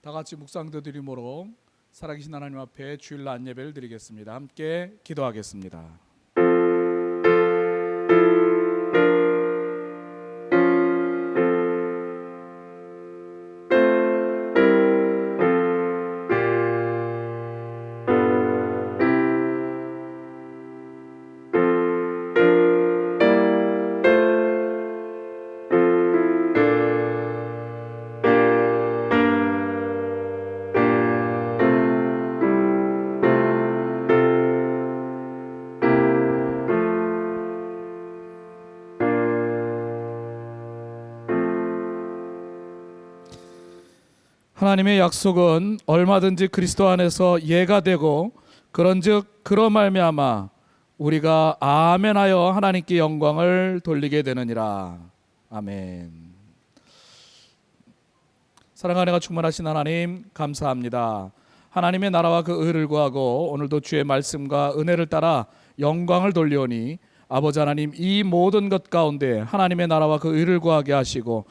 다 같이 묵상도 드림으로 살아계신 하나님 앞에 주일 낮 예배를 드리겠습니다. 함께 기도하겠습니다. 하나님의 약속은 얼마든지 그리스도 안에서 예가 되고 그런즉 그로 말미암아 우리가 아멘하여 하나님께 영광을 돌리게 되느니라. 아멘. 사랑하는 은혜가 충만하신 하나님 감사합니다. 하나님의 나라와 그 의를 구하고 오늘도 주의 말씀과 은혜를 따라 영광을 돌리오니 아버지 하나님, 이 모든 것 가운데 하나님의 나라와 그 의를 구하게 하시고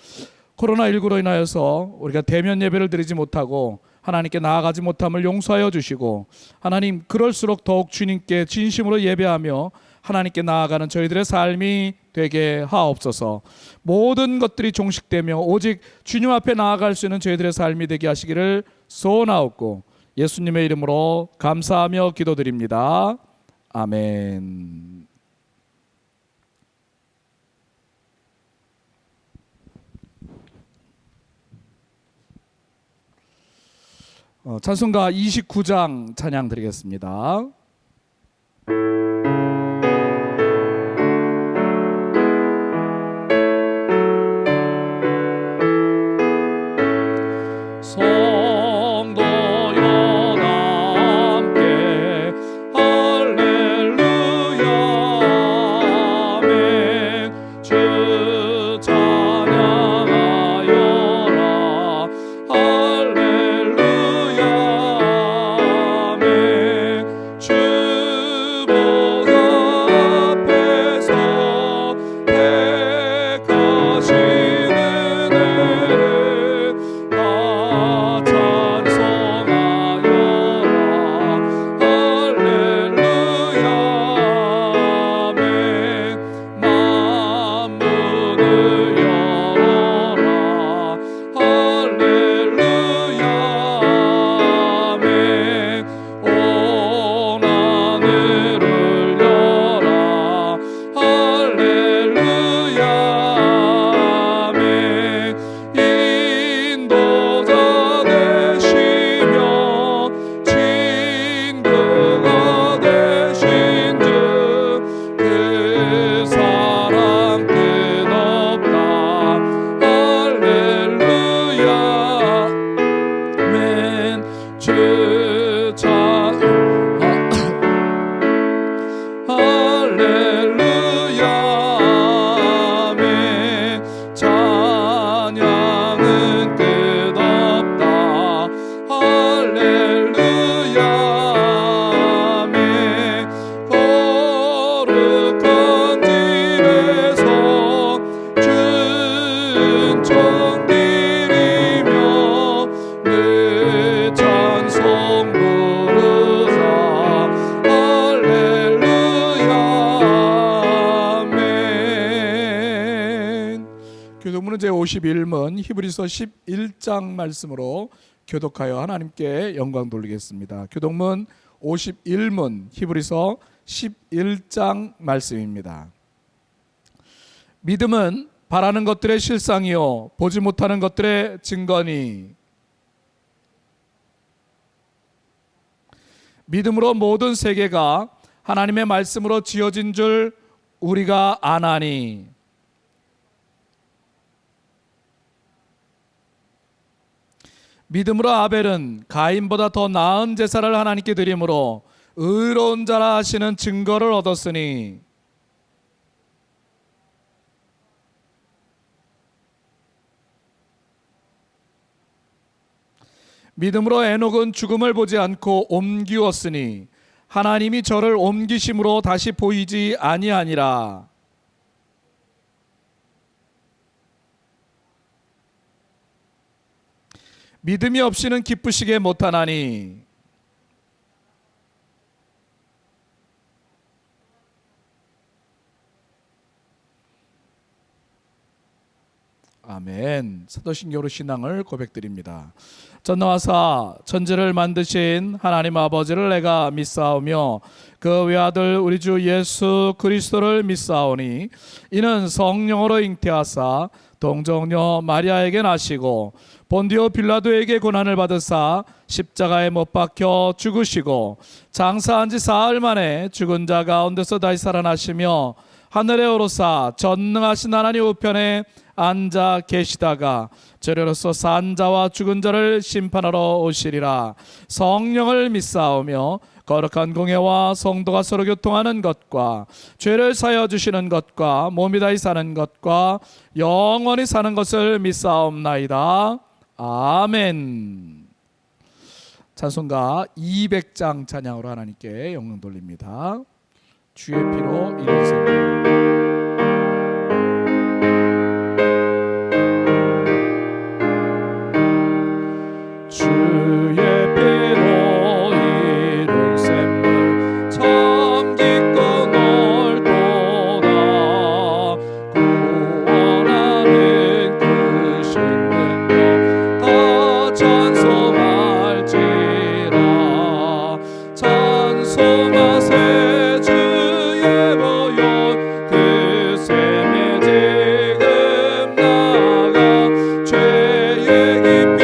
코로나19로 인하여서 우리가 대면 예배를 드리지 못하고 하나님께 나아가지 못함을 용서하여 주시고, 하나님 그럴수록 더욱 주님께 진심으로 예배하며 하나님께 나아가는 저희들의 삶이 되게 하옵소서. 모든 것들이 종식되며 오직 주님 앞에 나아갈 수 있는 저희들의 삶이 되게 하시기를 소원하옵고 예수님의 이름으로 감사하며 기도드립니다. 아멘. 찬송가 29장 찬양 드리겠습니다. 교독문은 제51문 히브리서 11장 말씀으로 교독하여 하나님께 영광 돌리겠습니다. 교독문 51문 히브리서 11장 말씀입니다. 믿음은 바라는 것들의 실상이요 보지 못하는 것들의 증거니, 믿음으로 모든 세계가 하나님의 말씀으로 지어진 줄 우리가 아나니, 믿음으로 아벨은 가인보다 더 나은 제사를 하나님께 드림으로 의로운 자라 하시는 증거를 얻었으니, 믿음으로 에녹은 죽음을 보지 않고 옮기었으니 하나님이 저를 옮기심으로 다시 보이지 아니하니라. 믿음이 없이는 기쁘시게 못하나니. 아멘. 사도신경으로 신앙을 고백드립니다. 전능하사 천지를 만드신 하나님 아버지를 내가 믿사오며 그 외아들 우리 주 예수 그리스도를 믿사오니 이는 성령으로 잉태하사 동정녀 마리아에게 나시고 본디오 빌라도에게 고난을 받으사 십자가에 못 박혀 죽으시고 장사한 지 사흘 만에 죽은 자 가운데서 다시 살아나시며 하늘에 오르사 전능하신 하나님 우편에 앉아 계시다가 저리로서 산 자와 죽은 자를 심판하러 오시리라. 성령을 믿사오며 거룩한 공예와 성도가 서로 교통하는 것과 죄를 사하여 주시는 것과 몸이 다히 사는 것과 영원히 사는 것을 믿사옵나이다. 아멘. 찬송가 200장 찬양으로 하나님께 영광 돌립니다. 주의 피로 이루세요. 주의 피로 이룬 샘물 참 깊고 넓도다. 구원하는 그 신능력 다 찬송할지라. 찬송하세 주의 보혈 그 샘에 지금 나가 죄의 깊이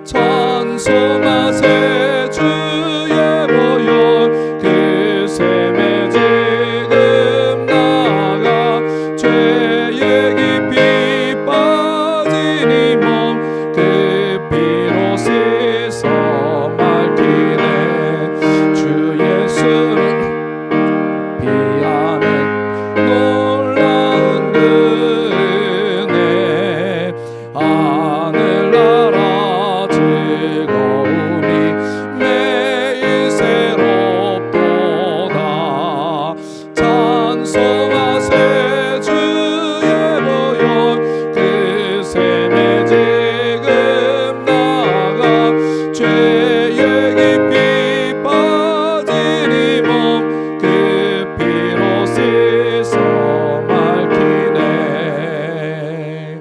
찬송하세 주의 보혈 그 샘에 지금 나가 죄의 깊이 빠진 이 몸 그 피로 씻어 맑히네. 주 예수는 피하는 놀라운 그 은혜 하늘나라 즐거움이 매일 새롭도다. 찬송하세 주의 보혈 그 샘에 지금 나가 죄의 깊이 빠진 이 몸 그 피로 씻어 맑히네.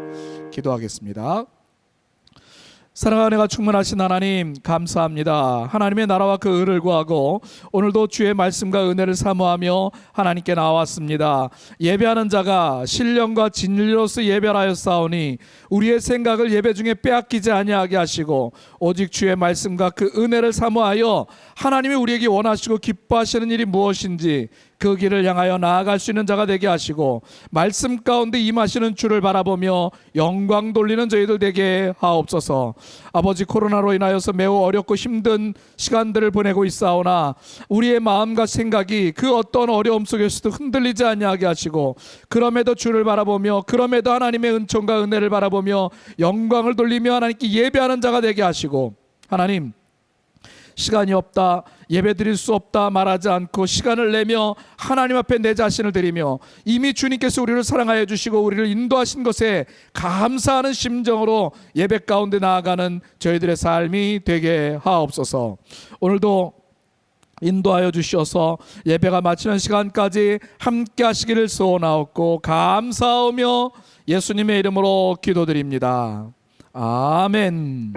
기도하겠습니다. 사랑하는 내가 충만하신 하나님 감사합니다. 하나님의 나라와 그 의를 구하고 오늘도 주의 말씀과 은혜를 사모하며 하나님께 나왔습니다. 예배하는 자가 신령과 진리로서 예배하였사오니 우리의 생각을 예배 중에 빼앗기지 아니하게 하시고 오직 주의 말씀과 그 은혜를 사모하여 하나님이 우리에게 원하시고 기뻐하시는 일이 무엇인지 그 길을 향하여 나아갈 수 있는 자가 되게 하시고 말씀 가운데 임하시는 주를 바라보며 영광 돌리는 저희들 되게 하옵소서. 아버지, 코로나로 인하여서 매우 어렵고 힘든 시간들을 보내고 있사오나 우리의 마음과 생각이 그 어떤 어려움 속에서도 흔들리지 아니하게 하시고 그럼에도 주를 바라보며 그럼에도 하나님의 은총과 은혜를 바라보며 영광을 돌리며 하나님께 예배하는 자가 되게 하시고 하나님, 시간이 없다, 예배 드릴 수 없다 말하지 않고 시간을 내며 하나님 앞에 내 자신을 드리며 이미 주님께서 우리를 사랑하여 주시고 우리를 인도하신 것에 감사하는 심정으로 예배 가운데 나아가는 저희들의 삶이 되게 하옵소서. 오늘도 인도하여 주셔서 예배가 마치는 시간까지 함께 하시기를 소원하옵고 감사하며 예수님의 이름으로 기도드립니다. 아멘.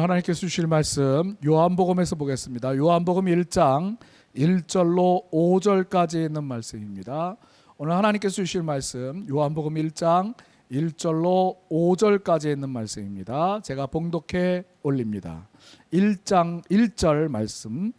오늘 하나님께서 주실 말씀 요한복음에서 보겠습니다. 요한복음 1장 1절로 5절까지 있는 말씀입니다. 오늘 하나님께서 주실 말씀 요한복음 1장 1절로 5절까지 있는 말씀입니다. 제가 봉독해 올립니다. 1장 1절 말씀.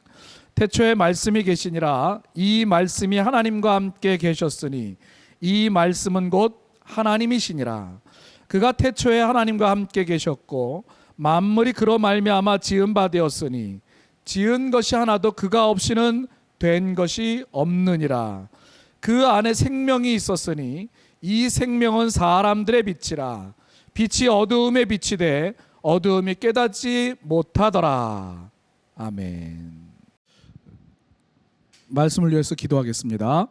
태초에 말씀이 계시니라. 이 말씀이 하나님과 함께 계셨으니 이 말씀은 곧 하나님이시니라. 그가 태초에 하나님과 함께 계셨고 만물이 그로 말미암아 지은 바 되었으니 지은 것이 하나도 그가 없이는 된 것이 없느니라. 그 안에 생명이 있었으니 이 생명은 사람들의 빛이라. 빛이 어두움에 비치되 어두움이 깨닫지 못하더라. 아멘. 말씀을 위해서 기도하겠습니다.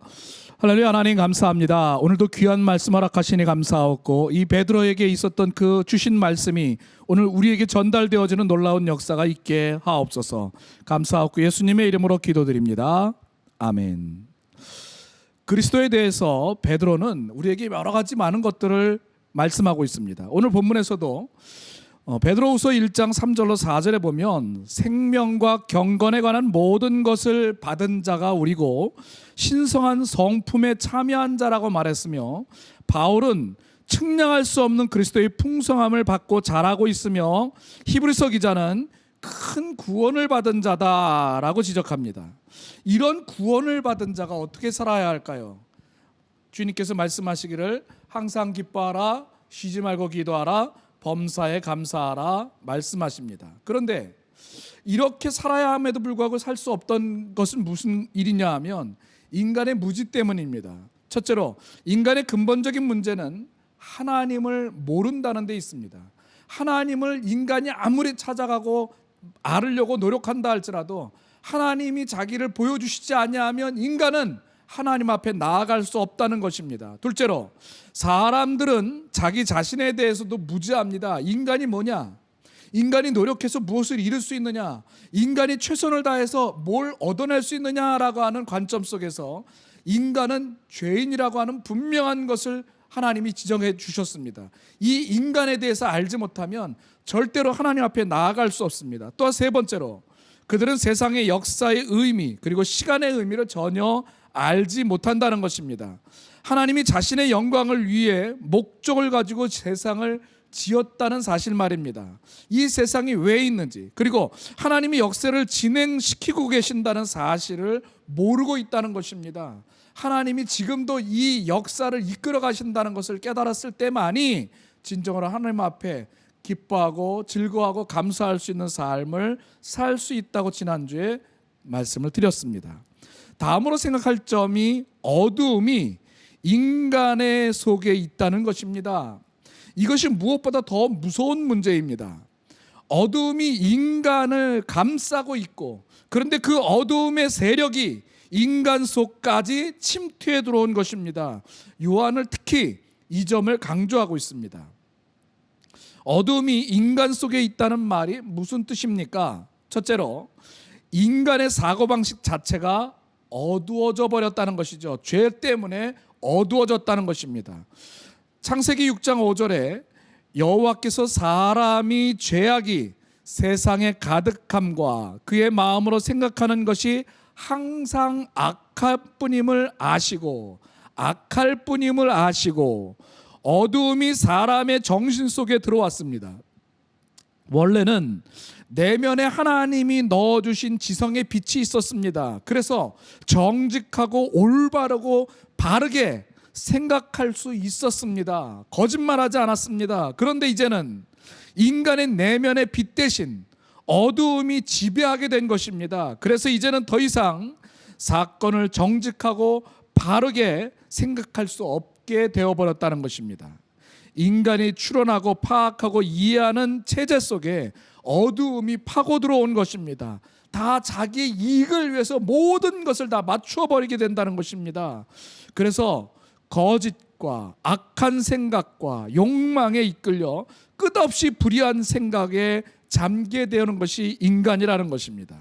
할렐루야. 하나님 감사합니다. 오늘도 귀한 말씀 허락하시니 감사하고 이 베드로에게 있었던 그 주신 말씀이 오늘 우리에게 전달되어지는 놀라운 역사가 있게 하옵소서. 감사하고 예수님의 이름으로 기도드립니다. 아멘. 그리스도에 대해서 베드로는 우리에게 여러 가지 많은 것들을 말씀하고 있습니다. 오늘 본문에서도 베드로후서 1장 3절로 4절에 보면 생명과 경건에 관한 모든 것을 받은 자가 우리고 신성한 성품에 참여한 자라고 말했으며, 바울은 측량할 수 없는 그리스도의 풍성함을 받고 자라고 있으며 히브리서 기자는 큰 구원을 받은 자다라고 지적합니다. 이런 구원을 받은 자가 어떻게 살아야 할까요? 주님께서 말씀하시기를 항상 기뻐하라, 쉬지 말고 기도하라, 범사에 감사하라 말씀하십니다. 그런데 이렇게 살아야 함에도 불구하고 살 수 없던 것은 무슨 일이냐 하면 인간의 무지 때문입니다. 첫째로 인간의 근본적인 문제는 하나님을 모른다는 데 있습니다. 하나님을 인간이 아무리 찾아가고 알으려고 노력한다 할지라도 하나님이 자기를 보여주시지 아니하면 인간은 하나님 앞에 나아갈 수 없다는 것입니다. 둘째로 사람들은 자기 자신에 대해서도 무지합니다. 인간이 뭐냐? 인간이 노력해서 무엇을 이룰 수 있느냐? 인간이 최선을 다해서 뭘 얻어낼 수 있느냐라고 하는 관점 속에서 인간은 죄인이라고 하는 분명한 것을 하나님이 지정해 주셨습니다. 이 인간에 대해서 알지 못하면 절대로 하나님 앞에 나아갈 수 없습니다. 또 세 번째로 그들은 세상의 역사의 의미 그리고 시간의 의미를 전혀 알지 못한다는 것입니다. 하나님이 자신의 영광을 위해 목적을 가지고 세상을 지었다는 사실 말입니다. 이 세상이 왜 있는지, 그리고 하나님이 역사를 진행시키고 계신다는 사실을 모르고 있다는 것입니다. 하나님이 지금도 이 역사를 이끌어 가신다는 것을 깨달았을 때만이 진정으로 하나님 앞에 기뻐하고 즐거워하고 감사할 수 있는 삶을 살 수 있다고 지난주에 말씀을 드렸습니다. 다음으로 생각할 점이 어두움이 인간의 속에 있다는 것입니다. 이것이 무엇보다 더 무서운 문제입니다. 어두움이 인간을 감싸고 있고, 그런데 그 어두움의 세력이 인간 속까지 침투해 들어온 것입니다. 요한은 특히 이 점을 강조하고 있습니다. 어두움이 인간 속에 있다는 말이 무슨 뜻입니까? 첫째로 인간의 사고방식 자체가 어두워져 버렸다는 것이죠. 죄 때문에 어두워졌다는 것입니다. 창세기 6장 5절에 여호와께서 사람이 죄악이 세상에 가득함과 그의 마음으로 생각하는 것이 항상 악할 뿐임을 아시고 어두움이 사람의 정신 속에 들어왔습니다. 원래는 내면에 하나님이 넣어주신 지성의 빛이 있었습니다. 그래서 정직하고 올바르고 바르게 생각할 수 있었습니다. 거짓말하지 않았습니다. 그런데 이제는 인간의 내면의 빛 대신 어두움이 지배하게 된 것입니다. 그래서 이제는 더 이상 사건을 정직하고 바르게 생각할 수 없게 되어버렸다는 것입니다. 인간이 추론하고 파악하고 이해하는 체제 속에 어두움이 파고 들어온 것입니다. 다 자기의 이익을 위해서 모든 것을 다 맞추어 버리게 된다는 것입니다. 그래서 거짓과 악한 생각과 욕망에 이끌려 끝없이 불의한 생각에 잠기게 되는 것이 인간이라는 것입니다.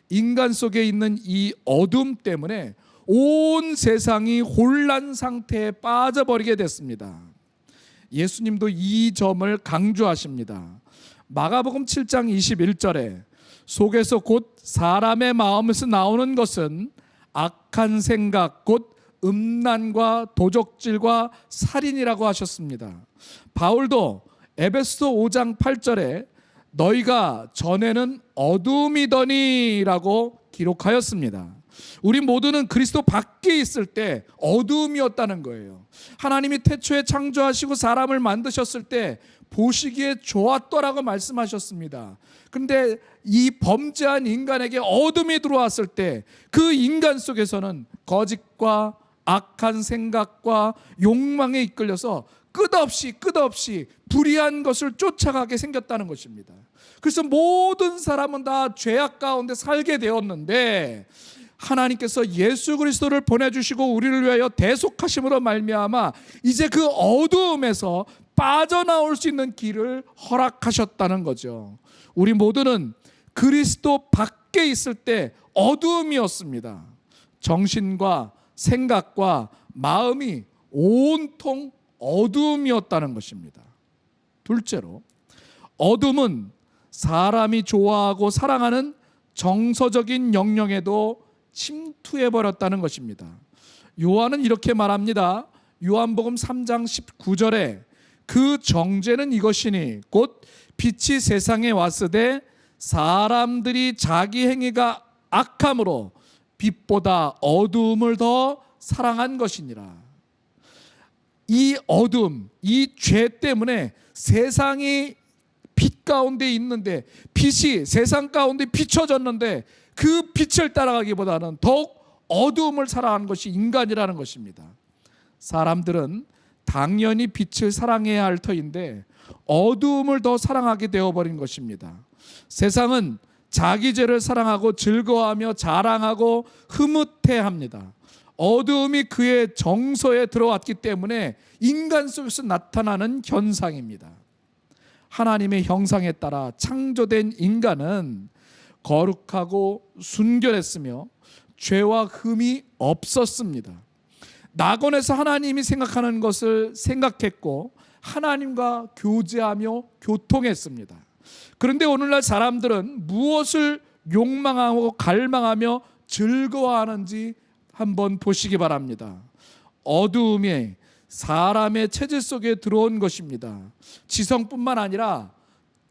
인간 속에 있는 이 어둠 때문에 온 세상이 혼란 상태에 빠져버리게 됐습니다. 예수님도 이 점을 강조하십니다. 마가복음 7장 21절에 속에서 곧 사람의 마음에서 나오는 것은 악한 생각 곧 음란과 도적질과 살인이라고 하셨습니다. 바울도 에베소 5장 8절에 너희가 전에는 어둠이더니 라고 기록하였습니다. 우리 모두는 그리스도 밖에 있을 때 어둠이었다는 거예요. 하나님이 태초에 창조하시고 사람을 만드셨을 때 보시기에 좋았더라고 말씀하셨습니다. 그런데 이 범죄한 인간에게 어둠이 들어왔을 때 그 인간 속에서는 거짓과 악한 생각과 욕망에 이끌려서 끝없이 불의한 것을 쫓아가게 생겼다는 것입니다. 그래서 모든 사람은 다 죄악 가운데 살게 되었는데 하나님께서 예수 그리스도를 보내주시고 우리를 위하여 대속하심으로 말미암아 이제 그 어두움에서 빠져나올 수 있는 길을 허락하셨다는 거죠. 우리 모두는 그리스도 밖에 있을 때 어두움이었습니다. 정신과 생각과 마음이 온통 어두움이었다는 것입니다. 둘째로, 어둠은 사람이 좋아하고 사랑하는 정서적인 영역에도 침투해버렸다는 것입니다. 요한은 이렇게 말합니다. 요한복음 3장 19절에 그 정죄는 이것이니 곧 빛이 세상에 왔으되 사람들이 자기 행위가 악함으로 빛보다 어두움을 더 사랑한 것이니라. 이 어둠, 이 죄 때문에 세상이 빛 가운데 있는데 빛이 세상 가운데 비춰졌는데 그 빛을 따라가기보다는 더욱 어두움을 사랑하는 것이 인간이라는 것입니다. 사람들은 당연히 빛을 사랑해야 할 터인데 어두움을 더 사랑하게 되어버린 것입니다. 세상은 자기 죄를 사랑하고 즐거워하며 자랑하고 흐뭇해합니다. 어두움이 그의 정서에 들어왔기 때문에 인간 속에서 나타나는 현상입니다. 하나님의 형상에 따라 창조된 인간은 거룩하고 순결했으며 죄와 흠이 없었습니다. 낙원에서 하나님이 생각하는 것을 생각했고 하나님과 교제하며 교통했습니다. 그런데 오늘날 사람들은 무엇을 욕망하고 갈망하며 즐거워하는지 한번 보시기 바랍니다. 어두움이 사람의 체질 속에 들어온 것입니다. 지성뿐만 아니라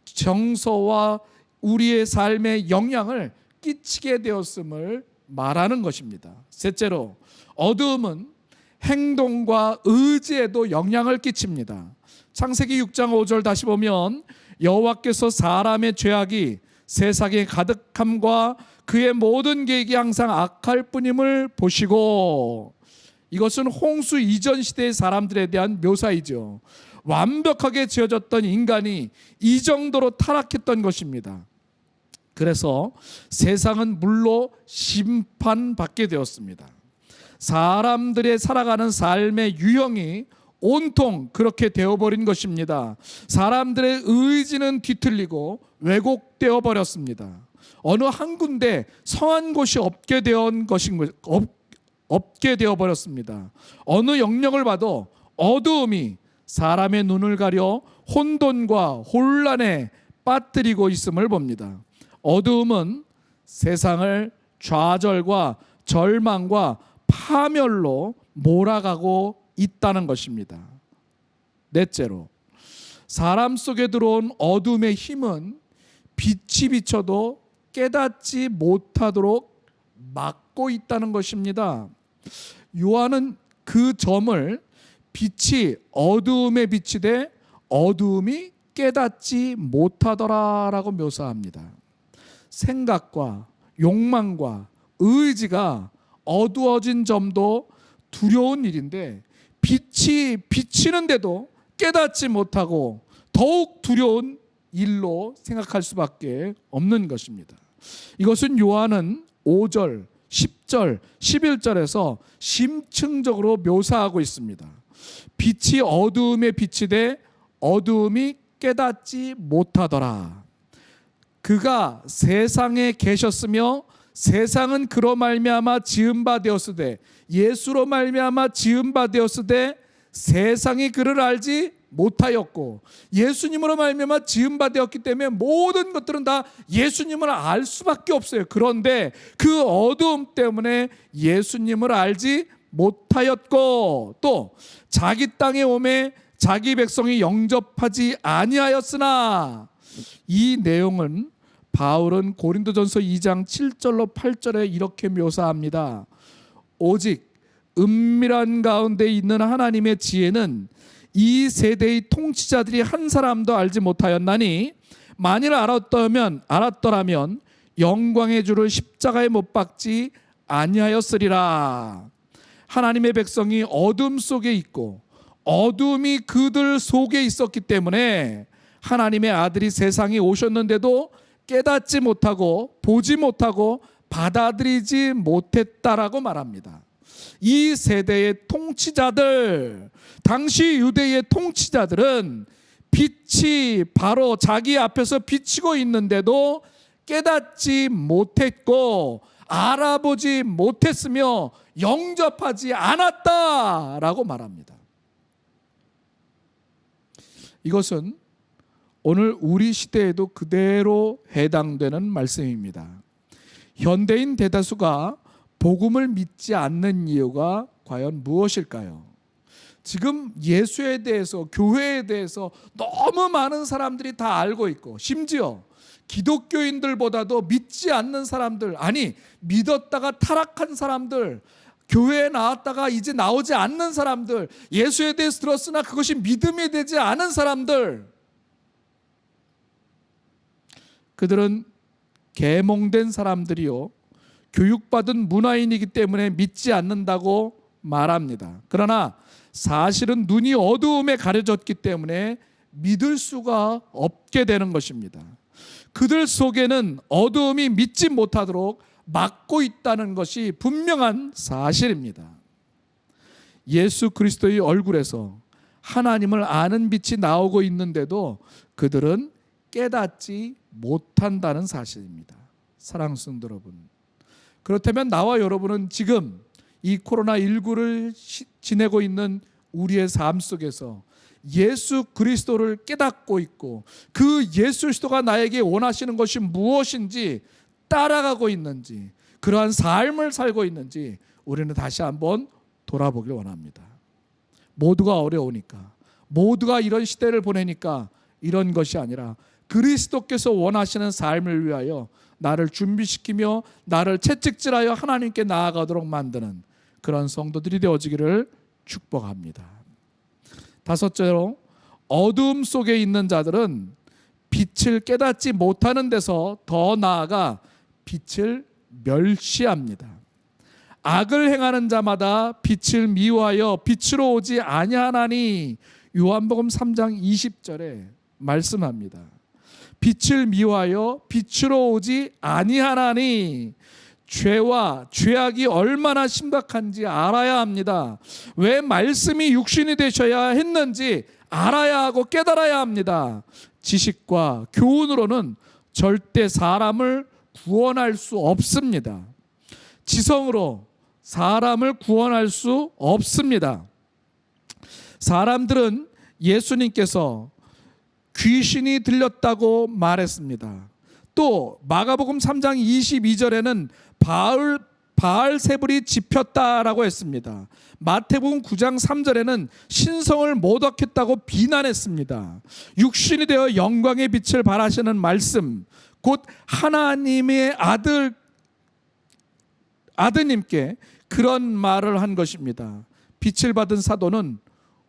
정서와 우리의 삶에 영향을 끼치게 되었음을 말하는 것입니다. 셋째로, 어두움은 행동과 의지에도 영향을 끼칩니다. 창세기 6장 5절 다시 보면 여호와께서 사람의 죄악이 세상에 가득함과 그의 모든 계획이 항상 악할 뿐임을 보시고, 이것은 홍수 이전 시대의 사람들에 대한 묘사이죠. 완벽하게 지어졌던 인간이 이 정도로 타락했던 것입니다. 그래서 세상은 물로 심판받게 되었습니다. 사람들의 살아가는 삶의 유형이 온통 그렇게 되어버린 것입니다. 사람들의 의지는 뒤틀리고 왜곡되어 버렸습니다. 어느 한 군데 성한 곳이 없게 되어 버렸습니다. 어느 영역을 봐도 어두움이 사람의 눈을 가려 혼돈과 혼란에 빠뜨리고 있음을 봅니다. 어두움은 세상을 좌절과 절망과 파멸로 몰아가고 있다는 것입니다. 넷째로, 사람 속에 들어온 어둠의 힘은 빛이 비쳐도 깨닫지 못하도록 막고 있다는 것입니다. 요한은 그 점을 빛이 어두움에 비치되 어두움이 깨닫지 못하더라라고 묘사합니다. 생각과 욕망과 의지가 어두워진 점도 두려운 일인데 빛이 비치는데도 깨닫지 못하고 더욱 두려운 일로 생각할 수밖에 없는 것입니다. 이것은 요한은 5절, 10절, 11절에서 심층적으로 묘사하고 있습니다. 빛이 어두움에 비치되 어두움이 깨닫지 못하더라. 그가 세상에 계셨으며 세상은 그로 말미암아 지은 바 되었으되 예수로 말미암아 지은 바 되었으되 세상이 그를 알지 못하였고 예수님으로 말미암아 지은 바 되었기 때문에 모든 것들은 다 예수님을 알 수밖에 없어요. 그런데 그 어두움 때문에 예수님을 알지 못하였고 또 자기 땅에 오매 자기 백성이 영접하지 아니하였으나, 이 내용은 바울은 고린도전서 2장 7절로 8절에 이렇게 묘사합니다. 오직 은밀한 가운데 있는 하나님의 지혜는 이 세대의 통치자들이 한 사람도 알지 못하였나니, 만일 알았더라면 영광의 주를 십자가에 못 박지 아니하였으리라. 하나님의 백성이 어둠 속에 있고 어둠이 그들 속에 있었기 때문에 하나님의 아들이 세상에 오셨는데도 깨닫지 못하고 보지 못하고 받아들이지 못했다라고 말합니다. 이 세대의 통치자들, 당시 유대의 통치자들은 빛이 바로 자기 앞에서 비치고 있는데도 깨닫지 못했고 알아보지 못했으며 영접하지 않았다라고 말합니다. 이것은 오늘 우리 시대에도 그대로 해당되는 말씀입니다. 현대인 대다수가 복음을 믿지 않는 이유가 과연 무엇일까요? 지금 예수에 대해서, 교회에 대해서 너무 많은 사람들이 다 알고 있고, 심지어 기독교인들보다도 믿지 않는 사람들, 아니 믿었다가 타락한 사람들, 교회에 나왔다가 이제 나오지 않는 사람들, 예수에 대해서 들었으나 그것이 믿음이 되지 않은 사람들, 그들은 계몽된 사람들이요 교육받은 문화인이기 때문에 믿지 않는다고 말합니다. 그러나 사실은 눈이 어두움에 가려졌기 때문에 믿을 수가 없게 되는 것입니다. 그들 속에는 어두움이 믿지 못하도록 막고 있다는 것이 분명한 사실입니다. 예수 그리스도의 얼굴에서 하나님을 아는 빛이 나오고 있는데도 그들은 깨닫지 못한다는 사실입니다. 사랑하는 성도 여러분, 그렇다면 나와 여러분은 지금 이 코로나19를 지내고 있는 우리의 삶 속에서 예수 그리스도를 깨닫고 있고 그 예수 그리스도가 나에게 원하시는 것이 무엇인지 따라가고 있는지, 그러한 삶을 살고 있는지 우리는 다시 한번 돌아보길 원합니다. 모두가 어려우니까, 모두가 이런 시대를 보내니까 이런 것이 아니라 그리스도께서 원하시는 삶을 위하여 나를 준비시키며 나를 채찍질하여 하나님께 나아가도록 만드는 그런 성도들이 되어지기를 축복합니다. 다섯째로, 어두움 속에 있는 자들은 빛을 깨닫지 못하는 데서 더 나아가 빛을 멸시합니다. 악을 행하는 자마다 빛을 미워하여 빛으로 오지 아니하나니, 요한복음 3장 20절에 말씀합니다. 빛을 미워하여 빛으로 오지 아니하나니, 죄와 죄악이 얼마나 심각한지 알아야 합니다. 왜 말씀이 육신이 되셔야 했는지 알아야 하고 깨달아야 합니다. 지식과 교훈으로는 절대 사람을 구원할 수 없습니다. 지성으로 사람을 구원할 수 없습니다. 사람들은 예수님께서 귀신이 들렸다고 말했습니다. 또 마가복음 3장 22절에는 바알세불이 집혔다라고 했습니다. 마태복음 9장 3절에는 신성을 못 얻겠다고 비난했습니다. 육신이 되어 영광의 빛을 발하시는 말씀, 곧 하나님의 아드님께 그런 말을 한 것입니다. 빛을 받은 사도는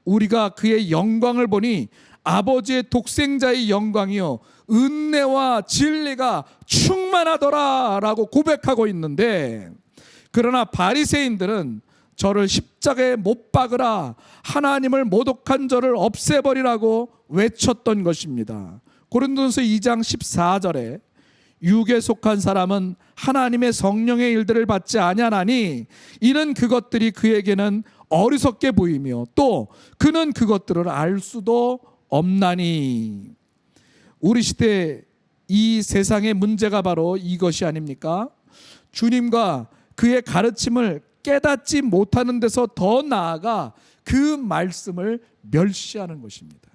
우리가 그의 영광을 보니 아버지의 독생자의 영광이요 은혜와 진리가 충만하더라 라고 고백하고 있는데, 그러나 바리새인들은 저를 십자가에 못 박으라, 하나님을 모독한 저를 없애버리라고 외쳤던 것입니다. 고린도전서 2장 14절에 육에 속한 사람은 하나님의 성령의 일들을 받지 아니하나니 이는 그것들이 그에게는 어리석게 보이며 또 그는 그것들을 알 수도 없나니. 우리 시대 이 세상의 문제가 바로 이것이 아닙니까? 주님과 그의 가르침을 깨닫지 못하는 데서 더 나아가 그 말씀을 멸시하는 것입니다.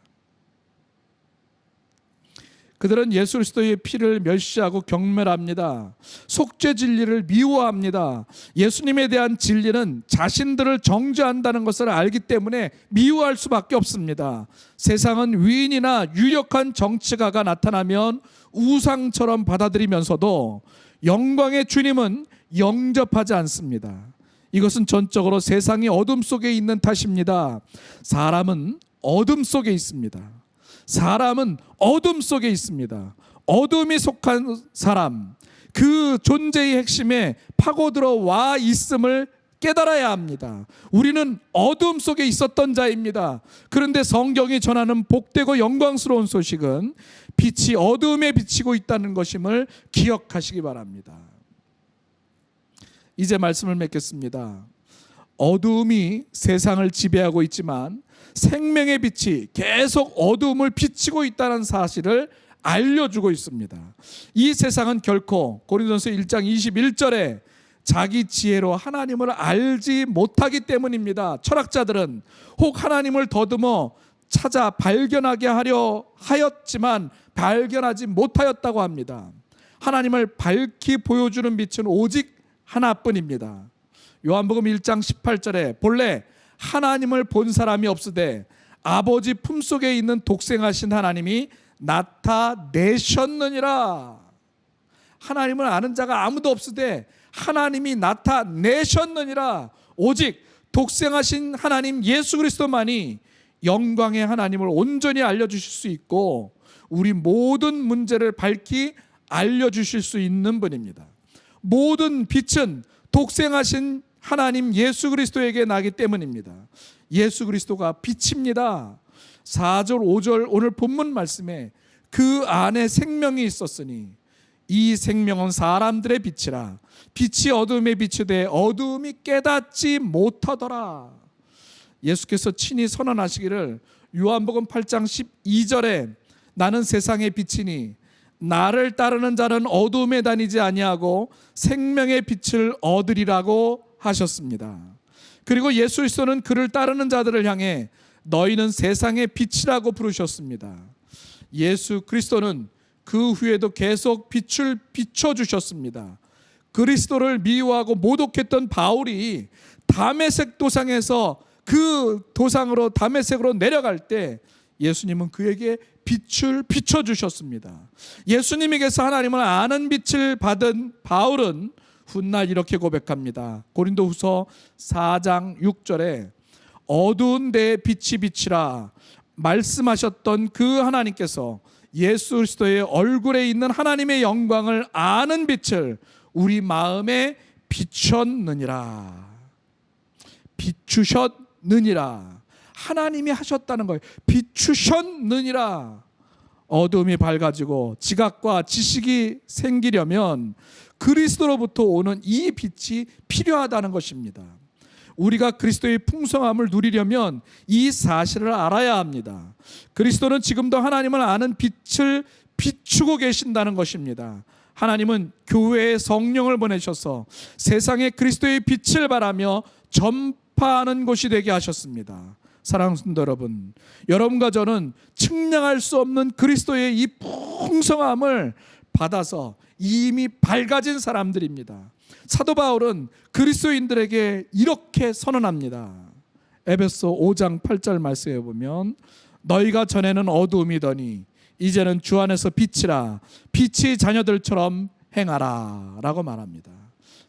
그들은 예수 그리스도의 피를 멸시하고 경멸합니다. 속죄 진리를 미워합니다. 예수님에 대한 진리는 자신들을 정죄한다는 것을 알기 때문에 미워할 수밖에 없습니다. 세상은 위인이나 유력한 정치가가 나타나면 우상처럼 받아들이면서도 영광의 주님은 영접하지 않습니다. 이것은 전적으로 세상이 어둠 속에 있는 탓입니다. 사람은 어둠 속에 있습니다. 사람은 어둠 속에 있습니다. 어둠이 속한 사람, 그 존재의 핵심에 파고들어 와 있음을 깨달아야 합니다. 우리는 어둠 속에 있었던 자입니다. 그런데 성경이 전하는 복되고 영광스러운 소식은 빛이 어둠에 비치고 있다는 것임을 기억하시기 바랍니다. 이제 말씀을 맺겠습니다. 어둠이 세상을 지배하고 있지만 생명의 빛이 계속 어둠을 비치고 있다는 사실을 알려주고 있습니다. 이 세상은 결코 고린도전서 1장 21절에 자기 지혜로 하나님을 알지 못하기 때문입니다. 철학자들은 혹 하나님을 더듬어 찾아 발견하게 하려 하였지만 발견하지 못하였다고 합니다. 하나님을 밝히 보여주는 빛은 오직 하나뿐입니다. 요한복음 1장 18절에 본래 하나님을 본 사람이 없으되 아버지 품속에 있는 독생하신 하나님이 나타내셨느니라. 하나님을 아는 자가 아무도 없으되 하나님이 나타내셨느니라. 오직 독생하신 하나님 예수 그리스도만이 영광의 하나님을 온전히 알려주실 수 있고 우리 모든 문제를 밝히 알려주실 수 있는 분입니다. 모든 빛은 독생하신 하나님 예수 그리스도에게 나기 때문입니다. 예수 그리스도가 빛입니다. 4절 5절 오늘 본문 말씀에 그 안에 생명이 있었으니 이 생명은 사람들의 빛이라. 빛이 어둠에 비추되 어둠이 깨닫지 못하더라. 예수께서 친히 선언하시기를 요한복음 8장 12절에 나는 세상의 빛이니 나를 따르는 자는 어둠에 다니지 아니하고 생명의 빛을 얻으리라고 하셨습니다. 그리고 예수 그리스도는 그를 따르는 자들을 향해 너희는 세상의 빛이라고 부르셨습니다. 예수 그리스도는 그 후에도 계속 빛을 비춰주셨습니다. 그리스도를 미워하고 모독했던 바울이 다메섹 도상에서 그 도상으로 다메섹으로 내려갈 때 예수님은 그에게 빛을 비춰주셨습니다. 예수님에게서 하나님을 아는 빛을 받은 바울은 훗날 이렇게 고백합니다. 고린도후서 4장 6절에 어두운 데에 빛이 비치라 말씀하셨던 그 하나님께서 예수 그리스도의 얼굴에 있는 하나님의 영광을 아는 빛을 우리 마음에 비췄느니라. 비추셨느니라. 하나님이 하셨다는 거예요. 비추셨느니라. 어둠이 밝아지고 지각과 지식이 생기려면 그리스도로부터 오는 이 빛이 필요하다는 것입니다. 우리가 그리스도의 풍성함을 누리려면 이 사실을 알아야 합니다. 그리스도는 지금도 하나님을 아는 빛을 비추고 계신다는 것입니다. 하나님은 교회에 성령을 보내셔서 세상에 그리스도의 빛을 발하며 전파하는 곳이 되게 하셨습니다. 사랑하는 성도 여러분, 여러분과 저는 측량할 수 없는 그리스도의 이 풍성함을 받아서 이미 밝아진 사람들입니다. 사도 바울은 그리스도인들에게 이렇게 선언합니다. 에베소 5장 8절 말씀에 보면 너희가 전에는 어두움이더니 이제는 주 안에서 빛이라 빛의 자녀들처럼 행하라 라고 말합니다.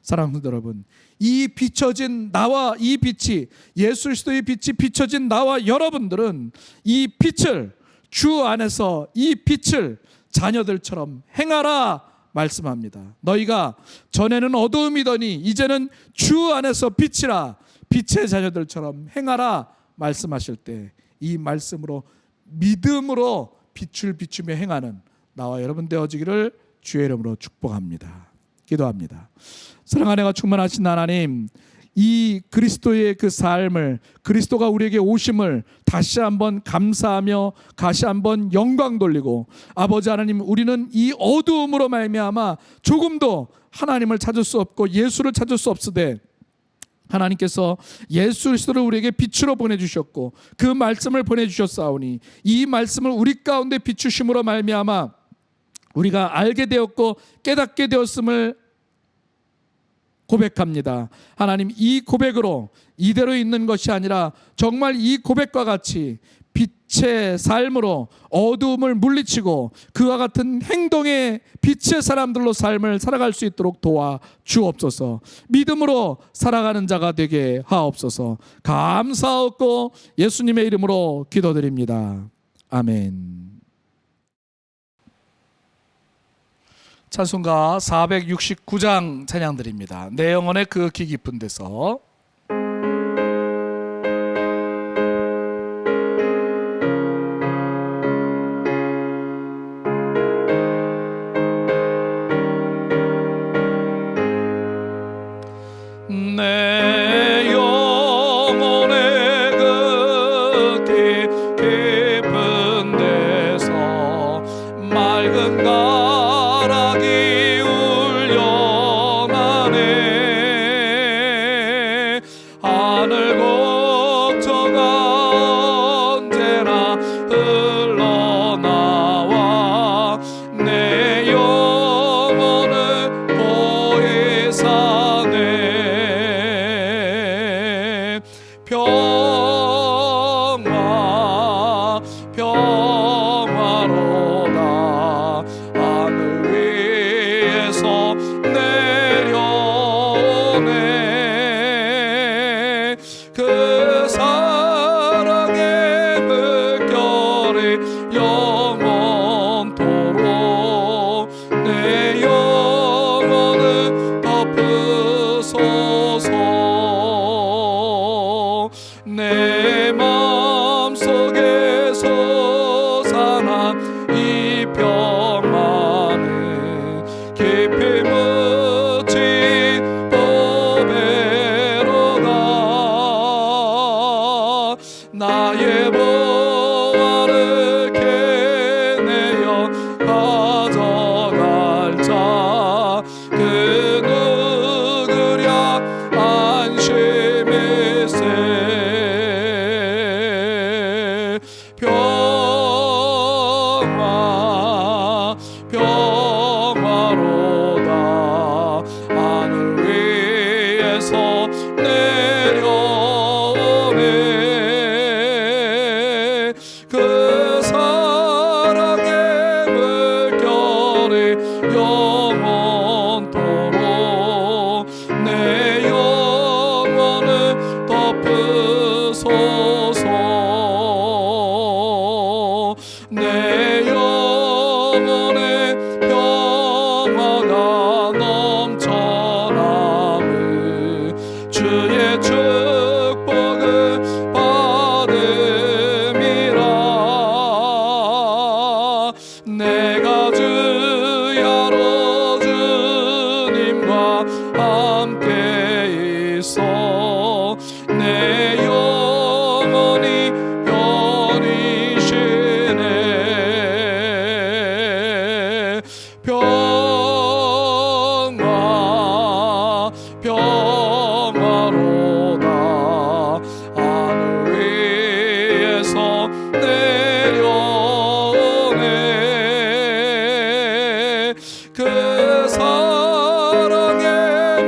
사랑하는 여러분, 이 비춰진 나와 이 빛이 예수 그리스도의 빛이 비춰진 나와 여러분들은 이 빛을 주 안에서 이 빛을 자녀들처럼 행하라 말씀합니다. 너희가 전에는 어두움이더니 이제는 주 안에서 빛이라 빛의 자녀들처럼 행하라 말씀하실 때 이 말씀으로 믿음으로 빛을 비추며 행하는 나와 여러분 되어지기를 주의 이름으로 축복합니다. 기도합니다. 사랑하는 내가 충만하신 하나님, 이 그리스도의 그 삶을, 그리스도가 우리에게 오심을 다시 한번 감사하며 다시 한번 영광 돌리고, 아버지 하나님, 우리는 이 어두움으로 말미암아 조금도 하나님을 찾을 수 없고 예수를 찾을 수 없으되 하나님께서 예수 그리스도를 우리에게 빛으로 보내주셨고 그 말씀을 보내주셨사오니 이 말씀을 우리 가운데 비추심으로 말미암아 우리가 알게 되었고 깨닫게 되었음을 고백합니다. 하나님, 이 고백으로 이대로 있는 것이 아니라 정말 이 고백과 같이 빛의 삶으로 어두움을 물리치고 그와 같은 행동의 빛의 사람들로 삶을 살아갈 수 있도록 도와 주옵소서. 믿음으로 살아가는 자가 되게 하옵소서. 감사하고 예수님의 이름으로 기도드립니다. 아멘. 찬송가 469장 찬양드립니다. 내 영혼의 그 기 깊은 데서. 내 영혼의 그 깊은 데서 맑은 가락이 울려나네. 하늘 곡조가 언제나 흘러나와 내 영혼을 보이 사네. 평화 평화로다. 하늘 위에서 내려오네. 그 사랑의 물결이 영원토록 내 영혼을 덮으소서. 내 마음속에 솟아난 이 평화는 깊이 묻힌 보배로다. 나의 보화를 캐내어 가져갈 자 그 누구랴 안심일세. 평화 평화로다. 하늘 위에서 내려오네. 그 사랑의 물결이 영원토록 내 영혼을 덮으소서. 내 영혼의 평화가 넘쳐나는 주의 축복을 받음이라. 내가 주야로 주님과 함께 있어 내 영혼이 편이시네. 평화 평화로다. 하늘 위에서 내려오네. 그 사랑의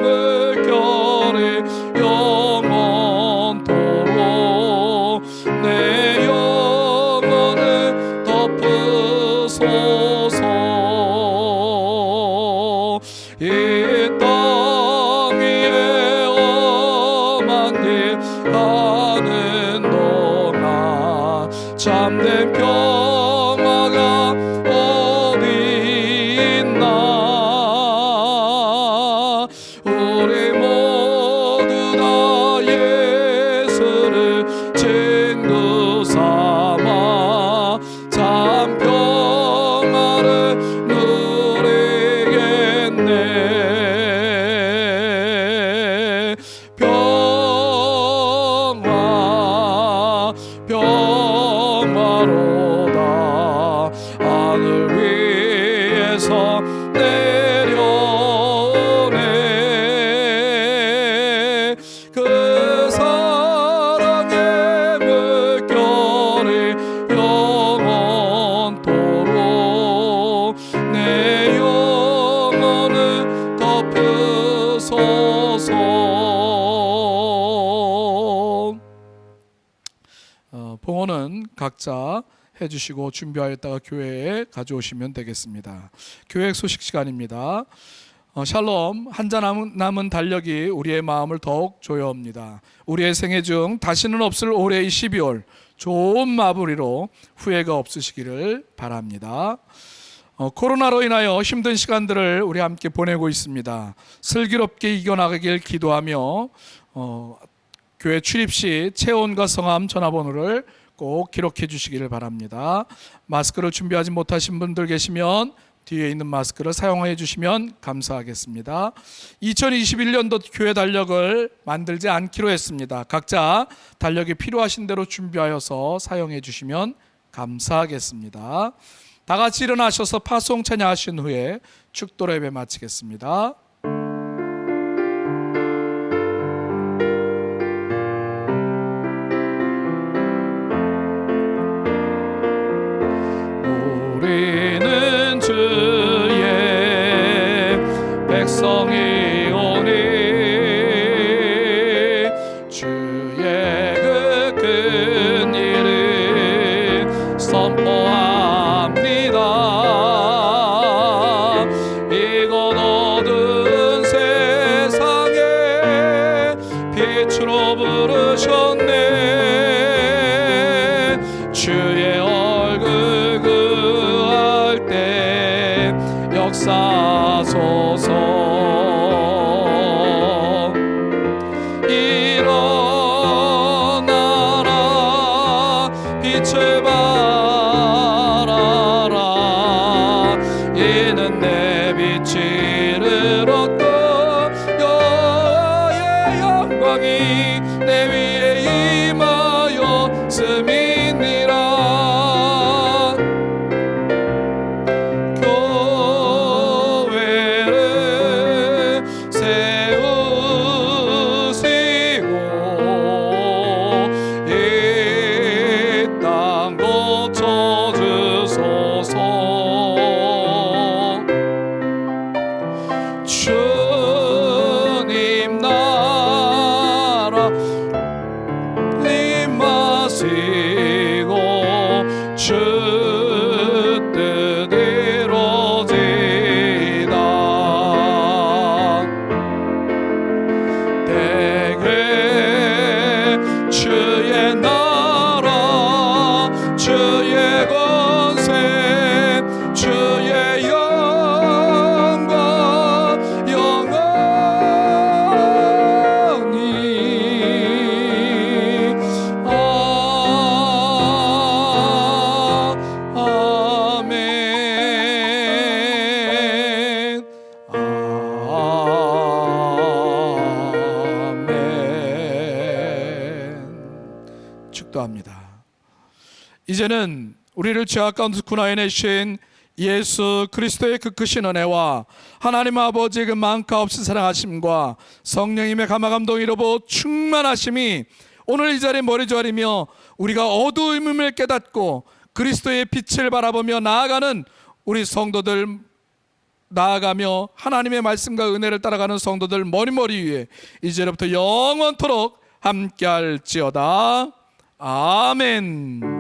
물결이 영원토록 내 영혼을 덮으소서. 이 땅 위에 험한 길 가는 동안 참된 평화가 어디 있나. 우리 모두 다 예수를 친구 삼아 참 평화를 누리겠네. 평화 평화로다. 하늘 위에서 내려오네. 그 사랑의 물결이 영원토록 내 봉헌은 각자 해주시고 준비하였다가 교회에 가져오시면 되겠습니다. 교회 소식 시간입니다. 샬롬. 한 잔 남은 달력이 우리의 마음을 더욱 조여옵니다. 우리의 생애 중 다시는 없을 올해의 12월 좋은 마무리로 후회가 없으시기를 바랍니다. 코로나로 인하여 힘든 시간들을 우리 함께 보내고 있습니다. 슬기롭게 이겨나가길 기도하며 교회 출입 시 체온과 성함, 전화번호를 꼭 기록해 주시기를 바랍니다. 마스크를 준비하지 못하신 분들 계시면 뒤에 있는 마스크를 사용해 주시면 감사하겠습니다. 2021년도 교회 달력을 만들지 않기로 했습니다. 각자 달력이 필요하신 대로 준비하여서 사용해 주시면 감사하겠습니다. 다 같이 일어나셔서 파송 찬양하신 후에 축도 예배 마치겠습니다. 우리는 주의 백성이 오니 주의 그 큰 일을 선포합니다. 이곳 어두운 세상에 빛으로 부르셨네. 주의 얼굴 구할 때 역사소서. 일어나라 빛을 발하라. 이는 내 빛을 얻고 여호와의 영광이 내 위에 임하였음이니라. 교회를 세우시고 이 땅 고쳐주소서. 주님 나라 임하시고 주 뜻 이루어지다. 대개 주의 나라 주의 권세 주의 영광 영원히 아멘. 아멘. 축도합니다. 이제는 우리를 죄악 가운데서 구원해내신 예수 그리스도의 그 크신 은혜와 하나님 아버지의 그 많고 없이 사랑하심과 성령님의 감화감동 이루고 충만하심이 오늘 이 자리에 머리 조아리며 우리가 어두움을 깨닫고 그리스도의 빛을 바라보며 나아가는 우리 성도들, 나아가며 하나님의 말씀과 은혜를 따라가는 성도들 머리머리 위에 이제부터 영원토록 함께할지어다. 아멘.